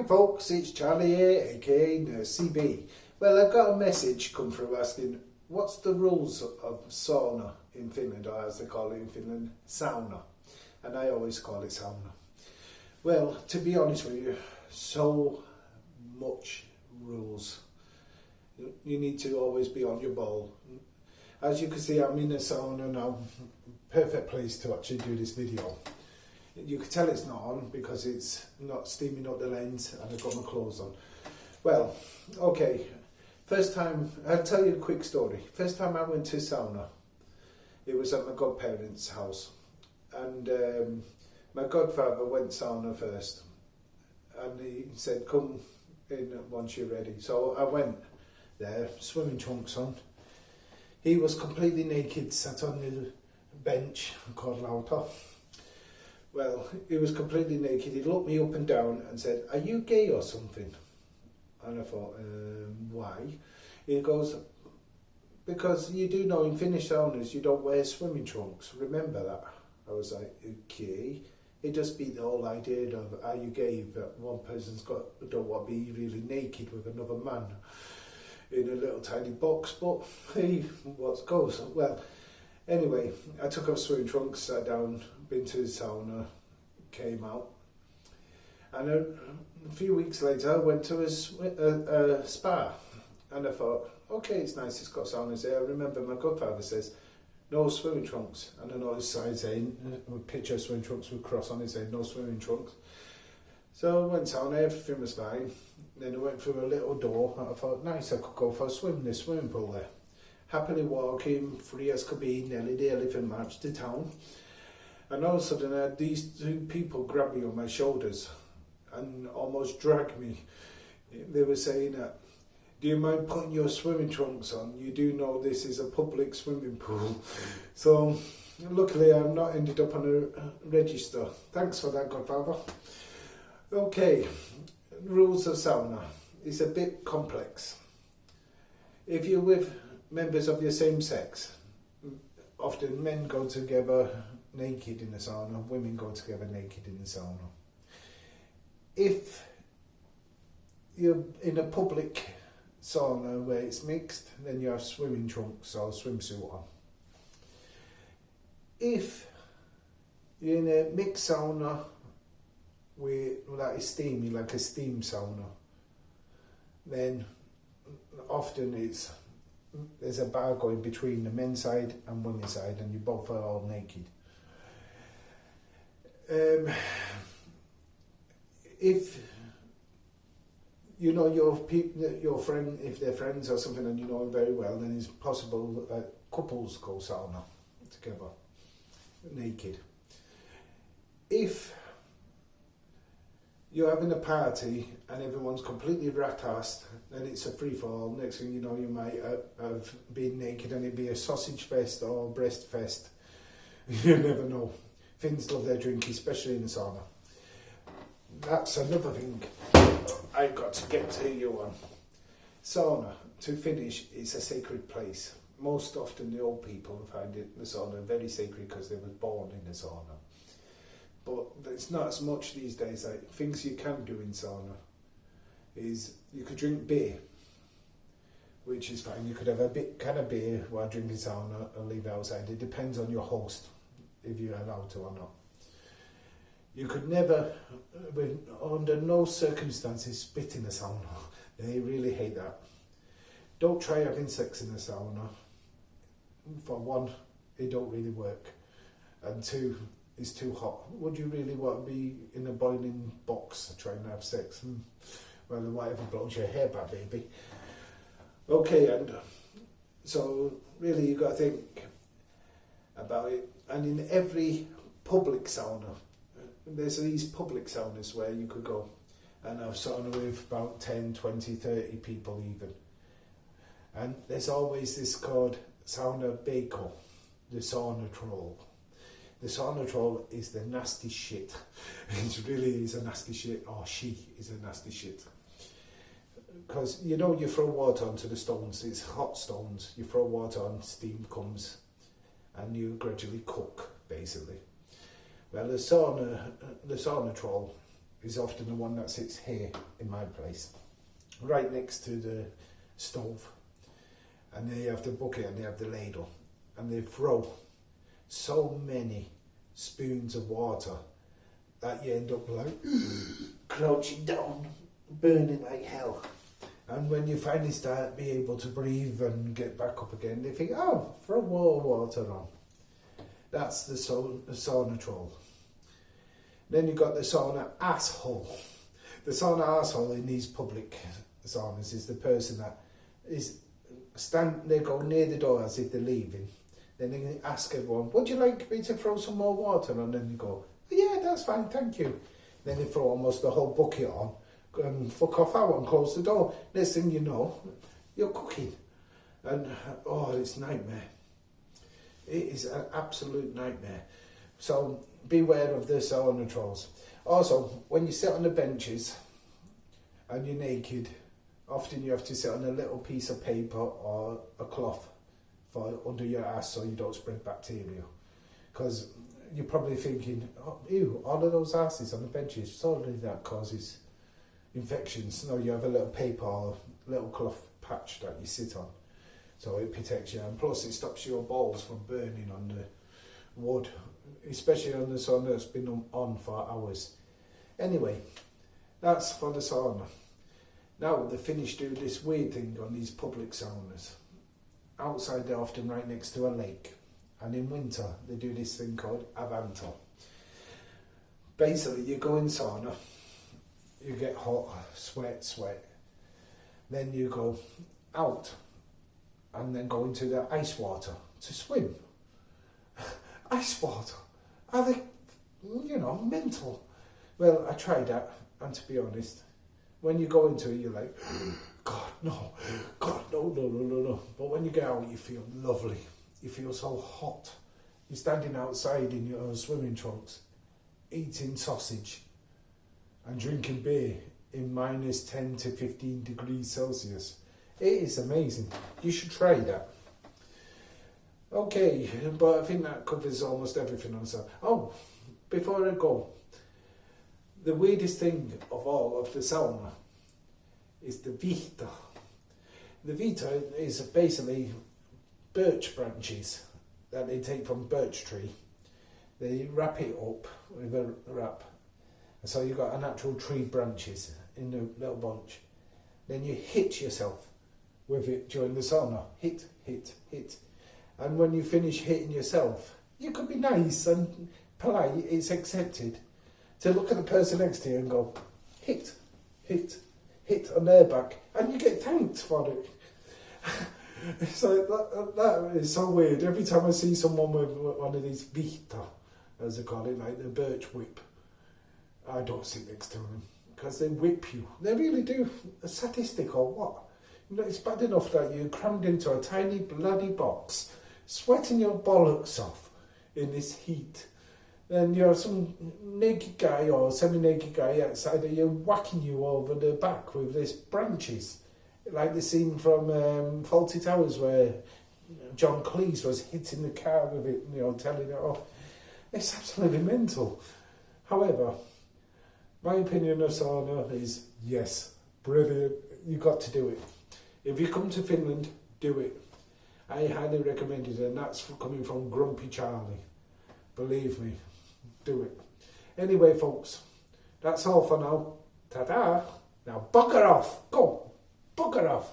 Morning folks, it's Charlie here, aka CB. Well, I got a message come through asking what's the rules of sauna in Finland, or as they call it in Finland, sauna. And I always call it sauna. Well, to be honest with you, so much rules. You need to always be on your ball. As you can see, I'm in a sauna now. Perfect place to actually do this video. You can tell it's not on because it's not steaming up the lens and I've got my clothes on. Well, okay, first time, I'll tell you a quick story. First time I went to sauna, it was at my godparents' house. And my godfather went sauna first. And he said, come in once you're ready. So I went there, swimming trunks on. He was completely naked, sat on the bench called Lauta. Well, he was completely naked. He looked me up and down and said, are you gay or something? And I thought, why? He goes, because you do know in Finnish saunas you don't wear swimming trunks. Remember that? I was like, okay. It just beat the whole idea of, are you gay? But one person's don't want to be really naked with another man in a little tiny box. But hey, what goes? Well, anyway, I took off swimming trunks, sat down, been to the sauna, came out. And a few weeks later, I went to a spa. And I thought, okay, it's nice, it's got saunas there. I remember my godfather says, no swimming trunks. And I noticed sign saying, a picture of swimming trunks with a cross on it saying, no swimming trunks. So I went sauna, everything was fine. Then I went through a little door. And I thought, nice, I could go for a swim in the swimming pool there. Happily walking, free as could be, nearly the elephant march to town. And all of a sudden I had these two people grab me on my shoulders and almost drag me. They were saying that, do you mind putting your swimming trunks on? You do know this is a public swimming pool. So luckily I've not ended up on a register. Thanks for that, godfather. Okay, rules of sauna. It's a bit complex. If you're with members of your same sex, often men go together naked in the sauna, women go together naked in the sauna. If you're in a public sauna where it's mixed, then you have swimming trunks or swimsuit on. If you're in a mixed sauna that is steamy, like a steam sauna, then often there's a bar going between the men's side and women's side, and you both are all naked. If you know your friend, if they're friends or something, and you know them very well, then it's possible couples go sauna together, naked. If you're having a party and everyone's completely rat-assed, then it's a free-for-all. Next thing you know, you might have been naked and it'd be a sausage fest or breast fest. You never know. Finns love their drink, especially in the sauna. That's another thing I've got to get to you on. Sauna, to Finnish, is a sacred place. Most often the old people find the sauna very sacred because they were born in the sauna. But it's not as much these days. Like, things you can do in sauna is you could drink beer, which is fine. You could have a can of beer while drinking sauna and leave it outside. It depends on your host if you're allowed to or not. You could never, under no circumstances, spit in a sauna. They really hate that. Don't try having sex in a sauna. For one, it don't really work. And two, it's too hot. Would you really want to be in a boiling box trying to have sex? Well, whatever blows your hair back, baby. Okay, and so really you've got to think about it. And in every public sauna, there's these public saunas where you could go and have sauna with about 10, 20, 30 people even. And there's always this called sauna beko, the sauna troll. The sauna troll is the nasty shit. It really is a nasty shit, or she is a nasty shit. Because, you know, you throw water onto the stones, it's hot stones, you throw water on, steam comes, and you gradually cook, basically. Well, the sauna troll is often the one that sits here in my place, right next to the stove. And they have the bucket and they have the ladle, and they throw so many spoons of water that you end up like crouching down, burning like hell. And when you finally start being able to breathe and get back up again, they think, oh, throw more water on. That's the sauna troll. Then you've got the sauna asshole. The sauna asshole in these public saunas is the person that is they go near the door as if they're leaving. Then they ask everyone, would you like me to throw some more water on? And then you go, yeah, that's fine, thank you. Then they throw almost the whole bucket on and fuck off out and close the door. Next thing you know, you're cooking. And, oh, it's a nightmare. It is an absolute nightmare. So beware of the sauna trolls. Also, when you sit on the benches and you're naked, often you have to sit on a little piece of paper or a cloth for under your ass so you don't spread bacteria. Because you're probably thinking, oh, ew, all of those asses on the benches, surely that causes infections. No, you have a little paper or a little cloth patch that you sit on, so it protects you, and plus it stops your balls from burning on the wood, especially on the sauna that's been on for hours. Anyway, that's for the sauna. Now the Finnish do this weird thing on these public saunas. Outside they're often right next to a lake, and in winter they do this thing called avanto. Basically you go in sauna, you get hot, sweat, then you go out and then go into the ice water to swim. Ice water? Are they, mental? Well, I tried that, and to be honest, when you go into it, you're like, God, no. But when you get out, you feel lovely. You feel so hot. You're standing outside in your swimming trunks, eating sausage and drinking beer in minus 10 to 15 degrees Celsius. It is amazing. You should try that. Okay, but I think that covers almost everything on sauna. Oh, before I go, the weirdest thing of all of the sauna is the vita. The vita is basically birch branches that they take from birch tree. They wrap it up with a wrap. And so you've got an actual tree branches in a little bunch. Then you hit yourself with it during the sauna. Hit. And when you finish hitting yourself, you could be nice and polite, it's accepted, to look at the person next to you and go, hit on their back, and you get thanked for it. So that is so weird. Every time I see someone with one of these vita, as they call it, like the birch whip, I don't sit next to them, because they whip you. They really do. Sadistic or what? It's bad enough that you're crammed into a tiny bloody box, sweating your bollocks off in this heat. Then you have some naked guy or semi-naked guy outside and you're whacking you over the back with these branches. Like the scene from Fawlty Towers where John Cleese was hitting the car with it, telling it off. It's absolutely mental. However, my opinion of sauna is, yes, brilliant, you got to do it. If you come to Finland, do it. I highly recommend it, and that's coming from Grumpy Charlie. Believe me, do it. Anyway, folks, that's all for now. Ta-da! Now bugger off! Go! Bugger off!